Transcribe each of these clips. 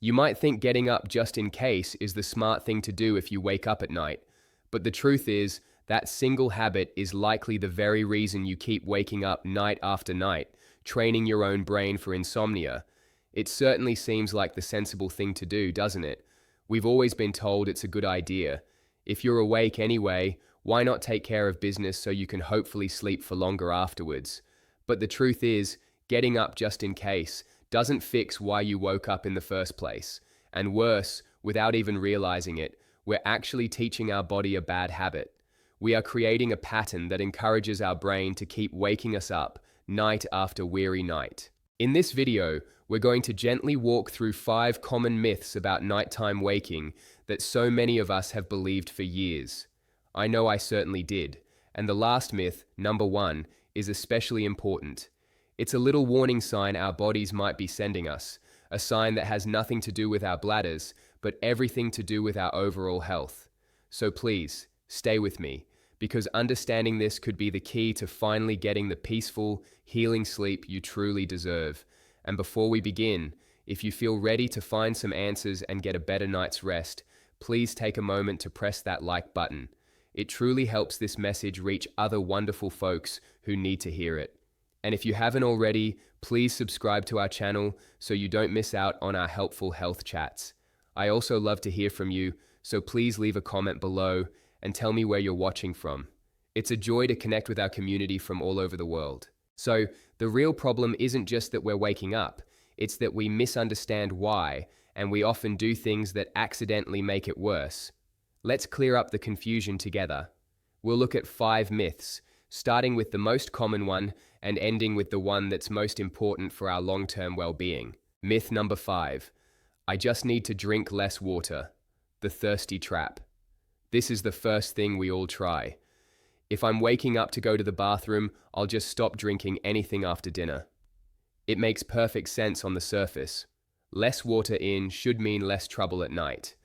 You might think getting up just in case is the smart thing to do if you wake up at night, but the truth is that single habit is likely the very reason you keep waking up night after night, training your own brain for insomnia. It certainly seems like the sensible thing to do, doesn't it? We've always been told it's a good idea. If you're awake anyway, why not take care of business so you can hopefully sleep for longer afterwards? But the truth is, getting up just in case doesn't fix why you woke up in the first place. And worse, without even realizing it, we're actually teaching our body a bad habit. We are creating a pattern that encourages our brain to keep waking us up night after weary night. In this video, we're going to gently walk through 5 common myths about nighttime waking that so many of us have believed for years. I know I certainly did. And the last myth, number 1, is especially important. It's a little warning sign our bodies might be sending us, a sign that has nothing to do with our bladders, but everything to do with our overall health. So please, stay with me, because understanding this could be the key to finally getting the peaceful, healing sleep you truly deserve. And before we begin, if you feel ready to find some answers and get a better night's rest, please take a moment to press that like button. It truly helps this message reach other wonderful folks who need to hear it. And if you haven't already, please subscribe to our channel so you don't miss out on our helpful health chats. I also love to hear from you, so please leave a comment below and tell me where you're watching from. It's a joy to connect with our community from all over the world. So, the real problem isn't just that we're waking up, it's that we misunderstand why, and we often do things that accidentally make it worse. Let's clear up the confusion together. We'll look at 5 myths, starting with the most common one and ending with the one that's most important for our long-term well-being. Myth number 5. I just need to drink less water. The thirsty trap. This is the first thing we all try. If I'm waking up to go to the bathroom, I'll just stop drinking anything after dinner. It makes perfect sense on the surface. Less water in should mean less trouble at night.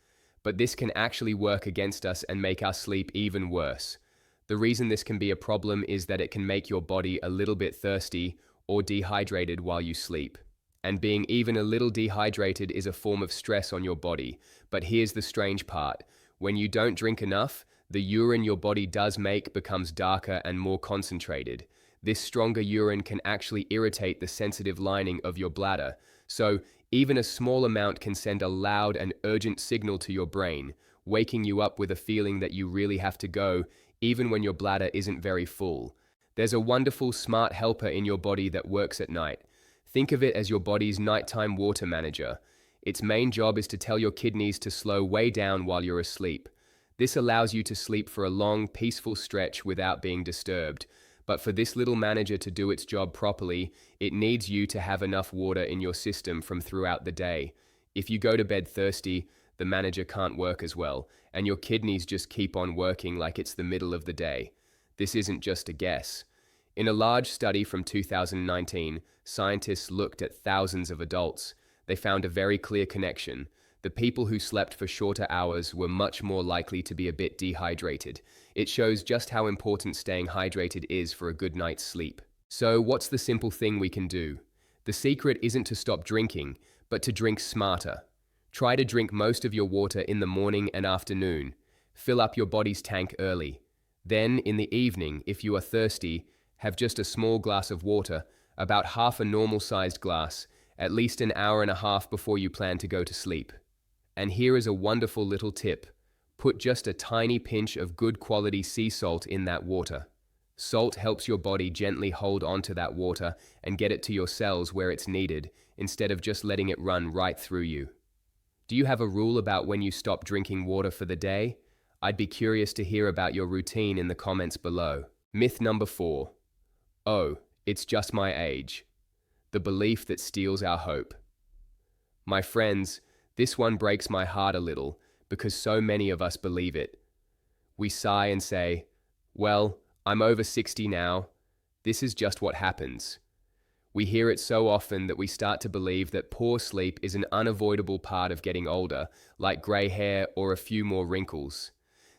But this can actually work against us and make our sleep even worse. The reason this can be a problem is that it can make your body a little bit thirsty or dehydrated while you sleep. And being even a little dehydrated is a form of stress on your body. But here's the strange part. When you don't drink enough, the urine your body does make becomes darker and more concentrated. This stronger urine can actually irritate the sensitive lining of your bladder. So, even a small amount can send a loud and urgent signal to your brain, waking you up with a feeling that you really have to go, even when your bladder isn't very full. There's a wonderful smart helper in your body that works at night. Think of it as your body's nighttime water manager. Its main job is to tell your kidneys to slow way down while you're asleep. This allows you to sleep for a long, peaceful stretch without being disturbed. But for this little manager to do its job properly, it needs you to have enough water in your system from throughout the day. If you go to bed thirsty, the manager can't work as well, and your kidneys just keep on working like it's the middle of the day. This isn't just a guess. In a large study from 2019, scientists looked at thousands of adults. They found a very clear connection. The people who slept for shorter hours were much more likely to be a bit dehydrated. It shows just how important staying hydrated is for a good night's sleep. So, what's the simple thing we can do? The secret isn't to stop drinking, but to drink smarter. Try to drink most of your water in the morning and afternoon. Fill up your body's tank early. Then, in the evening, if you are thirsty, have just a small glass of water, about half a normal-sized glass, at least an hour and a half before you plan to go to sleep. And here is a wonderful little tip. Put just a tiny pinch of good quality sea salt in that water. Salt helps your body gently hold onto that water and get it to your cells where it's needed, instead of just letting it run right through you. Do you have a rule about when you stop drinking water for the day? I'd be curious to hear about your routine in the comments below. Myth number 4. Oh, it's just my age. The belief that steals our hope. My friends, this one breaks my heart a little because so many of us believe it. We sigh and say, well, I'm over 60 now. This is just what happens. We hear it so often that we start to believe that poor sleep is an unavoidable part of getting older, like gray hair or a few more wrinkles.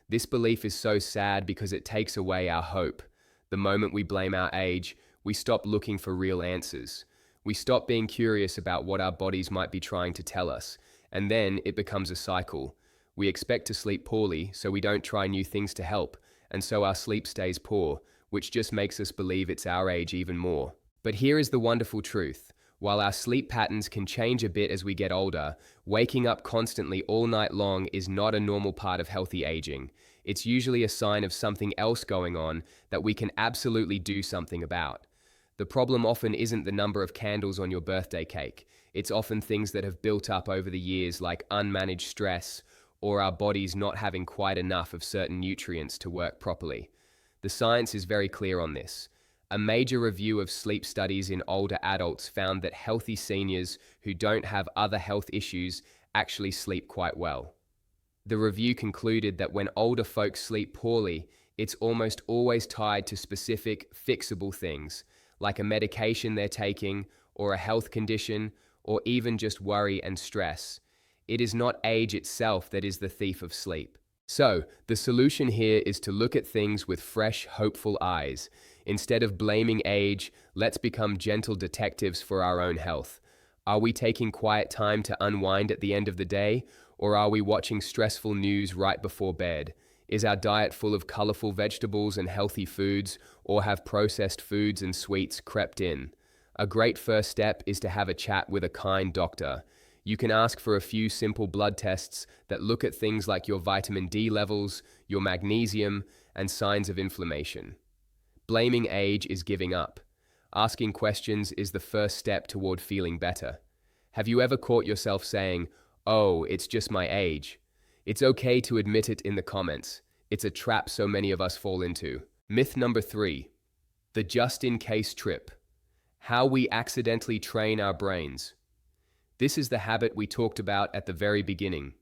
This belief is so sad because it takes away our hope. The moment we blame our age, we stop looking for real answers. We stop being curious about what our bodies might be trying to tell us, and then it becomes a cycle. We expect to sleep poorly, so we don't try new things to help, and so our sleep stays poor, which just makes us believe it's our age even more. But here is the wonderful truth. While our sleep patterns can change a bit as we get older, waking up constantly all night long is not a normal part of healthy aging. It's usually a sign of something else going on that we can absolutely do something about. The problem often isn't the number of candles on your birthday cake. It's often things that have built up over the years, like unmanaged stress or our bodies not having quite enough of certain nutrients to work properly. The science is very clear on this. A major review of sleep studies in older adults found that healthy seniors who don't have other health issues actually sleep quite well. The review concluded that when older folks sleep poorly, it's almost always tied to specific, fixable things, like a medication they're taking, or a health condition, or even just worry and stress. It is not age itself that is the thief of sleep. So, the solution here is to look at things with fresh, hopeful eyes. Instead of blaming age, let's become gentle detectives for our own health. Are we taking quiet time to unwind at the end of the day, or are we watching stressful news right before bed? Is our diet full of colorful vegetables and healthy foods, or have processed foods and sweets crept in? A great first step is to have a chat with a kind doctor. You can ask for a few simple blood tests that look at things like your vitamin D levels, your magnesium, and signs of inflammation. Blaming age is giving up. Asking questions is the first step toward feeling better. Have you ever caught yourself saying, "Oh, it's just my age"? It's okay to admit it in the comments. It's a trap so many of us fall into. Myth number 3. The just-in-case trip. How we accidentally train our brains. This is the habit we talked about at the very beginning.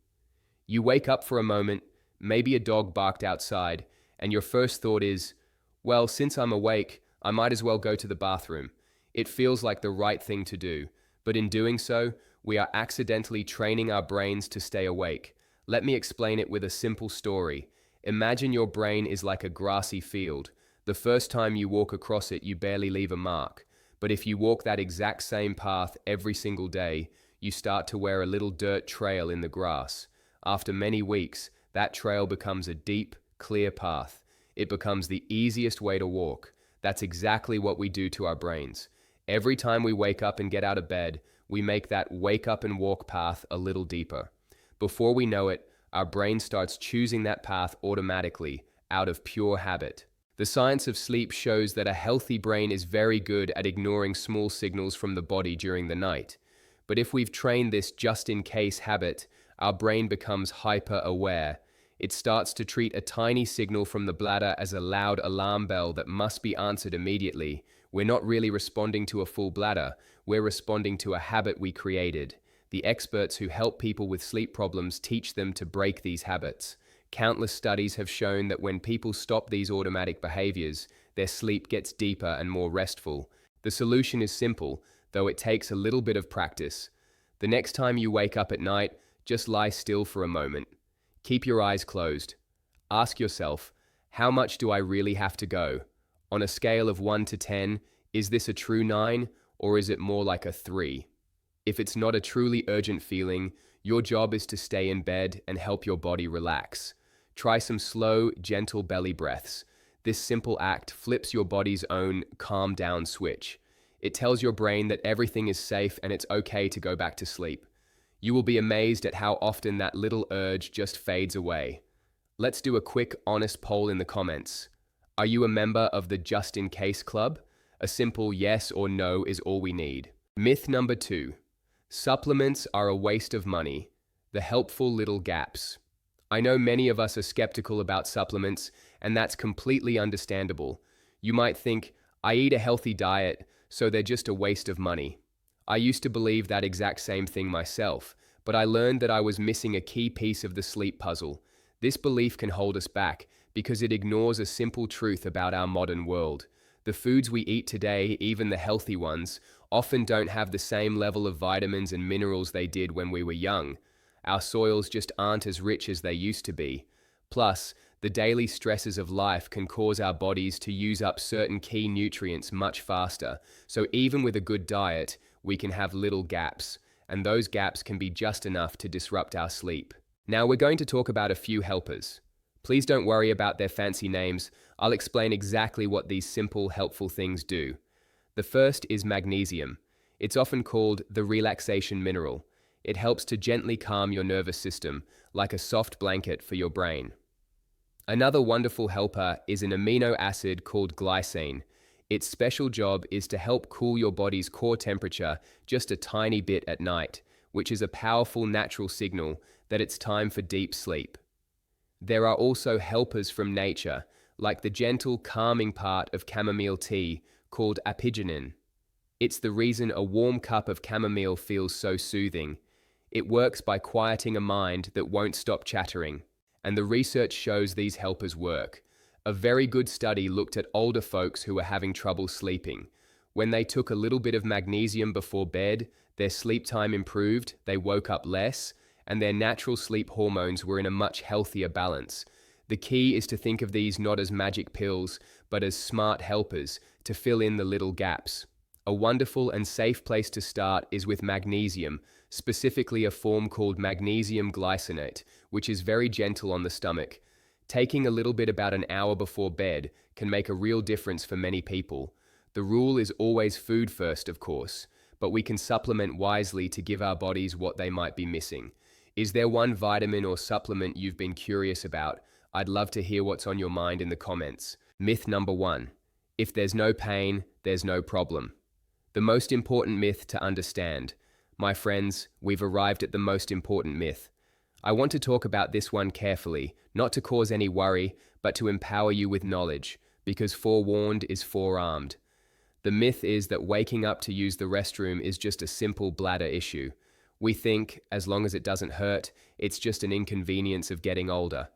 You wake up for a moment, maybe a dog barked outside, and your first thought is, well, since I'm awake, I might as well go to the bathroom. It feels like the right thing to do, but in doing so, we are accidentally training our brains to stay awake. Let me explain it with a simple story. Imagine your brain is like a grassy field. The first time you walk across it, you barely leave a mark. But if you walk that exact same path every single day, you start to wear a little dirt trail in the grass. After many weeks, that trail becomes a deep, clear path. It becomes the easiest way to walk. That's exactly what we do to our brains. Every time we wake up and get out of bed, we make that wake up and walk path a little deeper. Before we know it, our brain starts choosing that path automatically, out of pure habit. The science of sleep shows that a healthy brain is very good at ignoring small signals from the body during the night. But if we've trained this just-in-case habit, our brain becomes hyper-aware. It starts to treat a tiny signal from the bladder as a loud alarm bell that must be answered immediately. We're not really responding to a full bladder, we're responding to a habit we created. The experts who help people with sleep problems teach them to break these habits. Countless studies have shown that when people stop these automatic behaviors, their sleep gets deeper and more restful. The solution is simple, though it takes a little bit of practice. The next time you wake up at night, just lie still for a moment. Keep your eyes closed. Ask yourself, how much do I really have to go? On a scale of 1 to 10, is this a true 9 or is it more like a 3? If it's not a truly urgent feeling, your job is to stay in bed and help your body relax. Try some slow, gentle belly breaths. This simple act flips your body's own calm down switch. It tells your brain that everything is safe and it's okay to go back to sleep. You will be amazed at how often that little urge just fades away. Let's do a quick, honest poll in the comments. Are you a member of the Just In Case Club? A simple yes or no is all we need. Myth number 2. Supplements are a waste of money. The helpful little gaps. I know many of us are skeptical about supplements, and that's completely understandable. You might think, I eat a healthy diet, so they're just a waste of money. I used to believe that exact same thing myself, but I learned that I was missing a key piece of the sleep puzzle. This belief can hold us back because it ignores a simple truth about our modern world. The foods we eat today, even the healthy ones, often don't have the same level of vitamins and minerals they did when we were young. Our soils just aren't as rich as they used to be. Plus, the daily stresses of life can cause our bodies to use up certain key nutrients much faster. So even with a good diet, we can have little gaps. and those gaps can be just enough to disrupt our sleep. Now we're going to talk about a few helpers. Please don't worry about their fancy names. I'll explain exactly what these simple, helpful things do. The first is magnesium. It's often called the relaxation mineral. It helps to gently calm your nervous system, like a soft blanket for your brain. Another wonderful helper is an amino acid called glycine. Its special job is to help cool your body's core temperature just a tiny bit at night, which is a powerful natural signal that it's time for deep sleep. There are also helpers from nature, like the gentle, calming part of chamomile tea called apigenin. It's the reason a warm cup of chamomile feels so soothing. It works by quieting a mind that won't stop chattering, and the research shows these helpers work. A very good study looked at older folks who were having trouble sleeping. When they took a little bit of magnesium before bed, their sleep time improved, they woke up less, and their natural sleep hormones were in a much healthier balance. The key is to think of these not as magic pills, but as smart helpers to fill in the little gaps. A wonderful and safe place to start is with magnesium, specifically a form called magnesium glycinate, which is very gentle on the stomach. Taking a little bit about an hour before bed can make a real difference for many people. The rule is always food first, of course, but we can supplement wisely to give our bodies what they might be missing. Is there one vitamin or supplement you've been curious about? I'd love to hear what's on your mind in the comments. Myth number 1. If there's no pain, there's no problem. The most important myth to understand. My friends, we've arrived at the most important myth. I want to talk about this one carefully, not to cause any worry, but to empower you with knowledge, because forewarned is forearmed. The myth is that waking up to use the restroom is just a simple bladder issue. We think, as long as it doesn't hurt, it's just an inconvenience of getting older.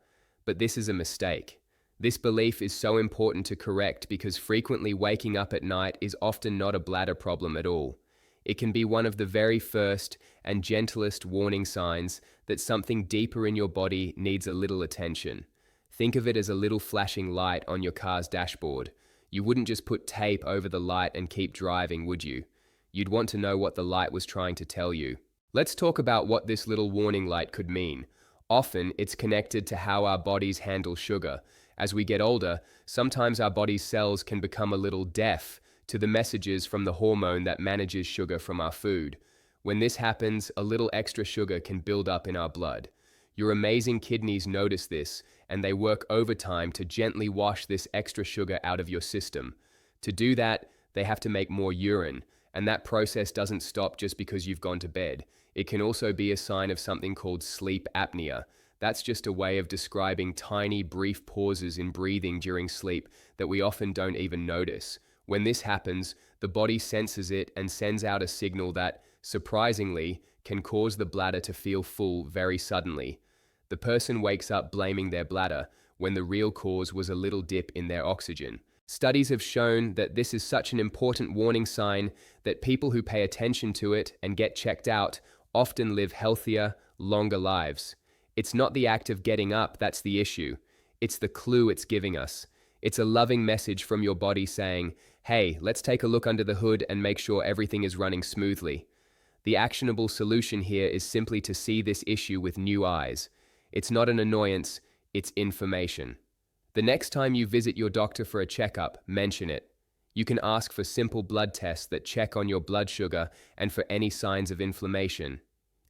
But this is a mistake. This belief is so important to correct because frequently waking up at night is often not a bladder problem at all. It can be one of the very first and gentlest warning signs that something deeper in your body needs a little attention. Think of it as a little flashing light on your car's dashboard. You wouldn't just put tape over the light and keep driving, would you? You'd want to know what the light was trying to tell you. Let's talk about what this little warning light could mean. Often, it's connected to how our bodies handle sugar. As we get older, sometimes our body's cells can become a little deaf to the messages from the hormone that manages sugar from our food. When this happens, a little extra sugar can build up in our blood. Your amazing kidneys notice this, and they work overtime to gently wash this extra sugar out of your system. To do that, they have to make more urine, and that process doesn't stop just because you've gone to bed. It can also be a sign of something called sleep apnea. That's just a way of describing tiny, brief pauses in breathing during sleep that we often don't even notice. When this happens, the body senses it and sends out a signal that, surprisingly, can cause the bladder to feel full very suddenly. The person wakes up blaming their bladder when the real cause was a little dip in their oxygen. Studies have shown that this is such an important warning sign that people who pay attention to it and get checked out often live healthier, longer lives. It's not the act of getting up that's the issue. It's the clue it's giving us. It's a loving message from your body saying, hey, let's take a look under the hood and make sure everything is running smoothly. The actionable solution here is simply to see this issue with new eyes. It's not an annoyance, it's information. The next time you visit your doctor for a checkup, mention it. You can ask for simple blood tests that check on your blood sugar and for any signs of inflammation.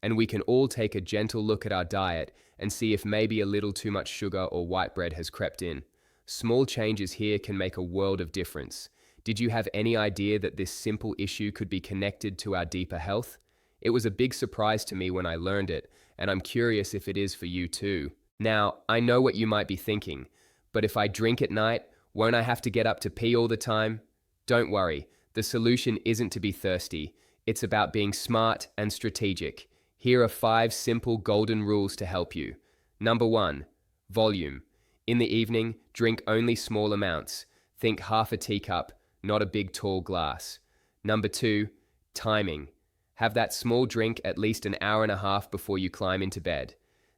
And we can all take a gentle look at our diet and see if maybe a little too much sugar or white bread has crept in. Small changes here can make a world of difference. Did you have any idea that this simple issue could be connected to our deeper health? It was a big surprise to me when I learned it, and I'm curious if it is for you too. Now, I know what you might be thinking, but if I drink at night, won't I have to get up to pee all the time? Don't worry, the solution isn't to be thirsty. It's about being smart and strategic. Here are 5 simple golden rules to help you. Number 1, volume. In the evening, drink only small amounts. Think half a teacup, not a big tall glass. Number 2, timing. Have that small drink at least an hour and a half before you climb into bed.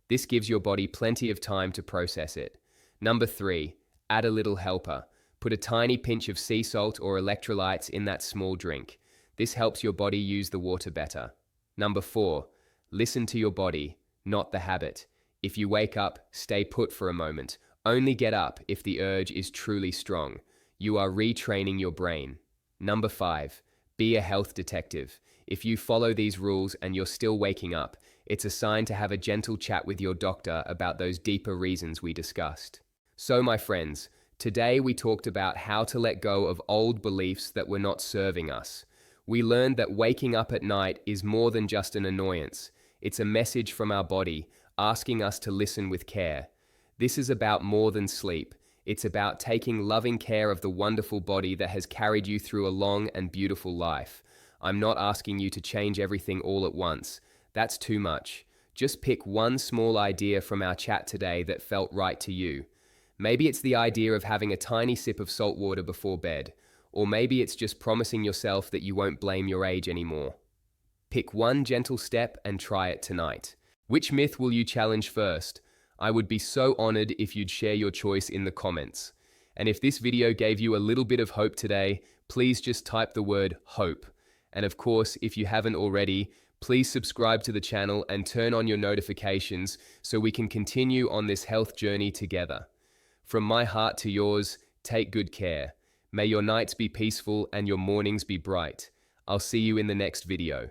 This gives your body plenty of time to process it. Number 3, add a little helper. Put a tiny pinch of sea salt or electrolytes in that small drink. This helps your body use the water better. Number 4, listen to your body, not the habit. If you wake up, stay put for a moment. Only get up if the urge is truly strong. You are retraining your brain. Number 5, be a health detective. If you follow these rules and you're still waking up, it's a sign to have a gentle chat with your doctor about those deeper reasons we discussed. So, my friends, today we talked about how to let go of old beliefs that were not serving us. We learned that waking up at night is more than just an annoyance. It's a message from our body, asking us to listen with care. This is about more than sleep. It's about taking loving care of the wonderful body that has carried you through a long and beautiful life. I'm not asking you to change everything all at once. That's too much. Just pick one small idea from our chat today that felt right to you. Maybe it's the idea of having a tiny sip of salt water before bed, or maybe it's just promising yourself that you won't blame your age anymore. Pick one gentle step and try it tonight. Which myth will you challenge first? I would be so honored if you'd share your choice in the comments. And if this video gave you a little bit of hope today, please just type the word hope. And of course, if you haven't already, please subscribe to the channel and turn on your notifications so we can continue on this health journey together. From my heart to yours, take good care. May your nights be peaceful and your mornings be bright. I'll see you in the next video.